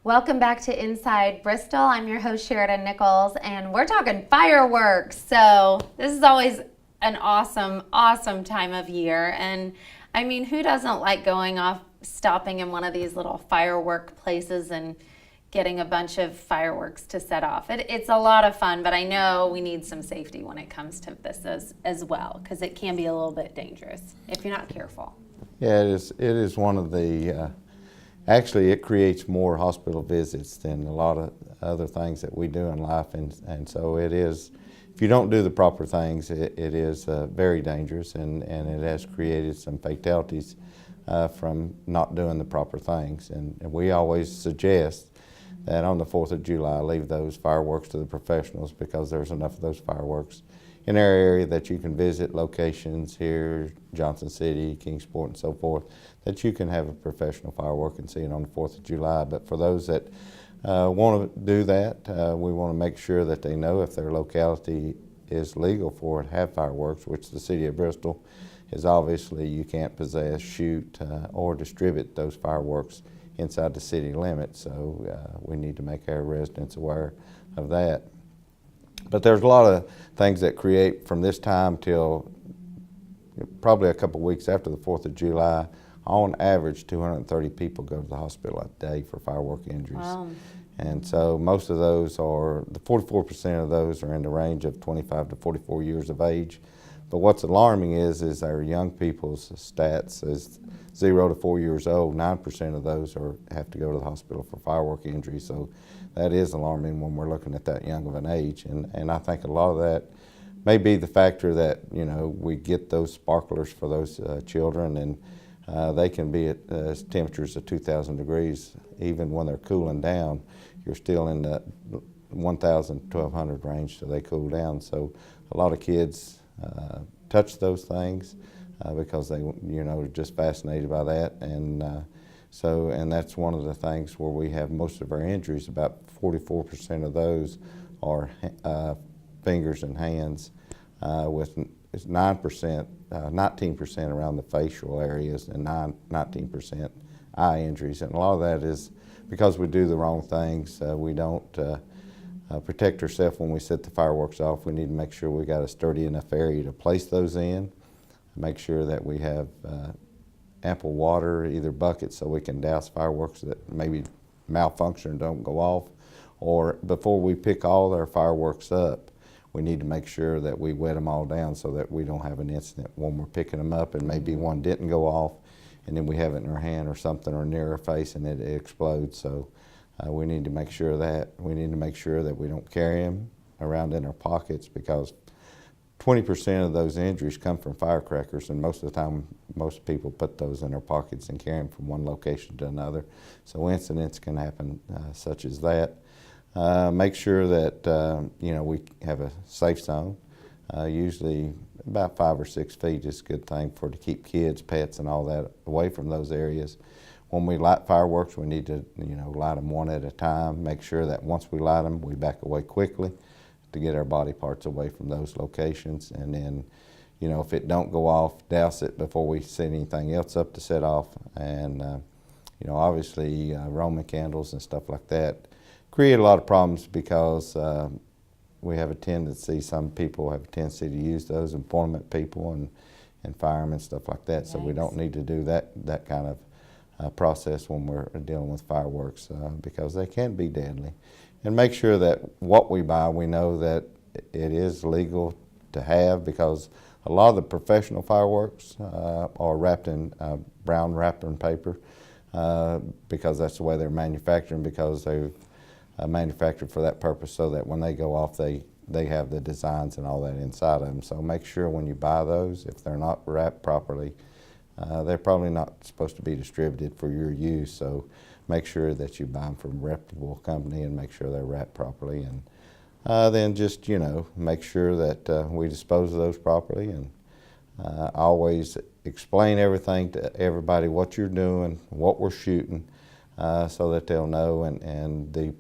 Welcome back to Inside Bristol. I'm your host Sheridan Nichols, and we're talking fireworks. So this is always an awesome time of year. And I mean, who doesn't like going off, stopping in one of these little firework places and getting a bunch of fireworks to set off? It's a lot of fun, but I know we need some safety when it comes to this as well, because it can be a little bit dangerous if you're not careful. Yeah, it is one of the, actually it creates more hospital visits than a lot of other things that we do in life, and so it is, if you don't do the proper things, it is very dangerous, and it has created some fatalities from not doing the proper things. And we always suggest that on the 4th of July, leave those fireworks to the professionals, because there's enough of those fireworks in our area that you can visit locations here, Johnson City, Kingsport, and so forth, that you can have a professional firework and see it on the 4th of July. But for those that want to do that, we want to make sure that they know if their locality is legal for it to have fireworks, which the city of Bristol is obviously, you can't possess, shoot, or distribute those fireworks inside the city limits. So we need to make our residents aware of that. But there's a lot of things that create from this time till probably a couple of weeks after the 4th of July. On average, 230 people go to the hospital a day for firework injuries. Wow. And so most of those are, the 44% of those are in the range of 25 to 44 years of age. But what's alarming is our young people's stats is 0 to 4 years old. 9% of those have to go to the hospital for firework injuries. So that is alarming when we're looking at that young of an age. And I think a lot of that may be the factor that, you know, we get those sparklers for those children, and they can be at temperatures of 2,000 degrees. Even when they're cooling down, you're still in the 1,000, 1,200 range, so they cool down. So a lot of kids touch those things because they, you know, are just fascinated by that, and that's one of the things where we have most of our injuries. About 44% of those are fingers and hands, with 9%, 19% around the facial areas, and 19% eye injuries. And a lot of that is because we do the wrong things. We don't protect ourselves when we set the fireworks off. We need to make sure we got a sturdy enough area to place those in, make sure that we have ample water, either buckets so we can douse fireworks that maybe malfunction or don't go off, or before we pick all our fireworks up, we need to make sure that we wet them all down so that we don't have an incident when we're picking them up and maybe one didn't go off, and then we have it in our hand or something or near our face and it explodes. So we need to make sure of that. We need to make sure that we don't carry them around in our pockets, because 20% of those injuries come from firecrackers, and most of the time, most people put those in their pockets and carry them from one location to another. So incidents can happen such as that. Make sure that you know, we have a safe zone. Usually about 5 or 6 feet is a good thing to keep kids, pets, and all that away from those areas. When we light fireworks, we need to, you know, light them one at a time. Make sure that once we light them, we back away quickly to get our body parts away from those locations. And then, you know, if it don't go off, douse it before we set anything else up to set off. And, you know, obviously Roman candles and stuff like that create a lot of problems, because we have a tendency, some people have a tendency to use those, employment people and firemen and stuff like that. So we don't need to do that kind of process when we're dealing with fireworks, because they can be deadly. And make sure that what we buy, we know that it is legal to have, because a lot of the professional fireworks are wrapped in brown wrapping paper, because that's the way they're manufactured, because they've manufactured for that purpose, so that when they go off, they have the designs and all that inside of them. So make sure when you buy those, if they're not wrapped properly, they're probably not supposed to be distributed for your use. So make sure that you buy them from a reputable company and make sure they're wrapped properly. And then just, you know, make sure that we dispose of those properly, and always explain everything to everybody, what you're doing, what we're shooting, so that they'll know. And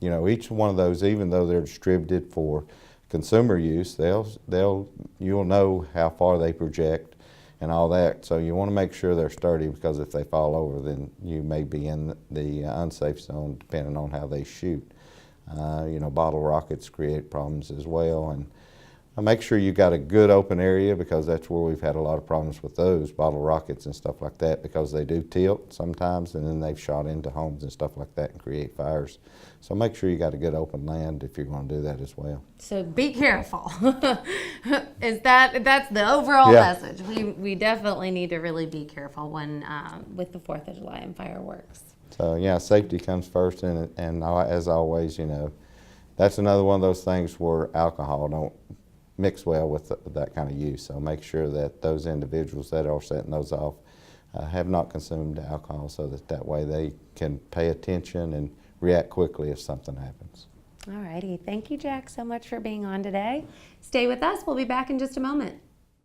you know, each one of those, even though they're distributed for consumer use, you'll know how far they project, and all that. So you want to make sure they're sturdy, because if they fall over, then you may be in the unsafe zone, depending on how they shoot. Bottle rockets create problems as well. And make sure you got a good open area, because that's where we've had a lot of problems with those bottle rockets and stuff like that, because they do tilt sometimes, and then they've shot into homes and stuff like that and create fires. So make sure you got a good open land if you're going to do that as well. So be careful. That's the overall message. We definitely need to really be careful when with the 4th of July and fireworks. So yeah, safety comes first, and as always, that's another one of those things where alcohol don't mix well with that kind of use. So make sure that those individuals that are setting those off have not consumed alcohol, so that way they can pay attention and react quickly if something happens. All righty. Thank you, Jack, so much for being on today. Stay with us. We'll be back in just a moment.